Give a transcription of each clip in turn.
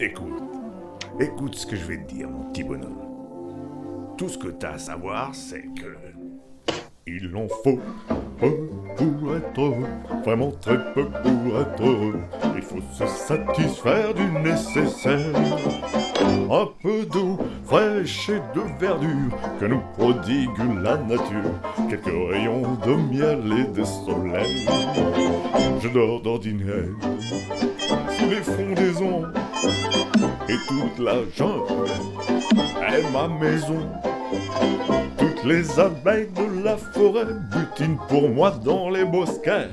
Écoute ce que je vais te dire, mon petit bonhomme. Tout ce que t'as à savoir, c'est que... Il en faut peu pour être heureux, vraiment très peu pour être heureux. Il faut se satisfaire du nécessaire. Un peu d'eau fraîche et de verdure que nous prodigue la nature. Quelques rayons de miel et de soleil. Je dors d'ordinaire sous les fondaisons et toute la jungle est ma maison. Toutes les abeilles de la forêt butinent pour moi dans les bosquets.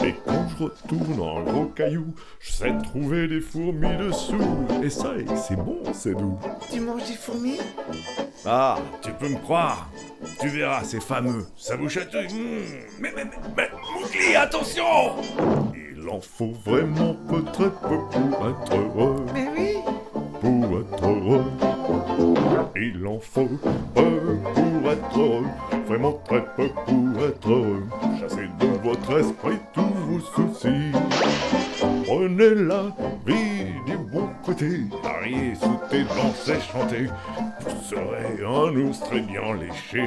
Et quand je retourne dans le gros caillou, je sais trouver des fourmis dessous. Et ça, c'est bon, c'est doux. Tu manges des fourmis? Ah, tu peux me croire. Tu verras, c'est fameux. Ça vous chatouille. Mais, Mowgli, attention! Il en faut vraiment peu, très peu pour être heureux. Mais oui. Pour être heureux. Il en faut peu pour être heureux, vraiment très peu pour être heureux. Chassez de votre esprit tous vos soucis. Prenez la vie du bon côté, pariez, sautez, dansez, chantez. Vous serez un ours très bien léché.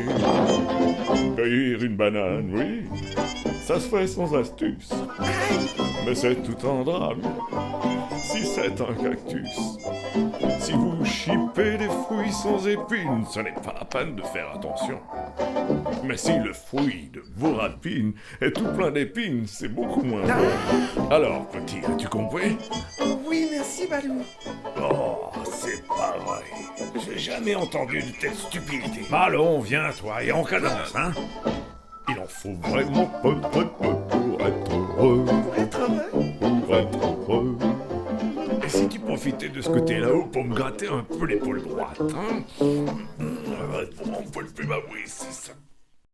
Cueillir une banane, oui, ça se fait sans astuce. Mais c'est tout un drame si c'est un cactus. Si vous chipez des fruits sans épines, ce n'est pas la peine de faire attention. Mais si le fruit de vos rapines est tout plein d'épines, c'est beaucoup moins bon. Alors, petit, as-tu compris? Oui, merci, Balou. Oh, c'est pas vrai. J'ai jamais entendu de telle stupidité. Allons, viens, toi, et en cadence, hein? Il en faut vraiment peu, très peu pour être heureux. Pour être heureux? Pour être heureux. Et si tu profitais de ce côté là-haut pour me gratter un peu l'épaule droite, hein? Un peu le plus bas, oui, c'est ça.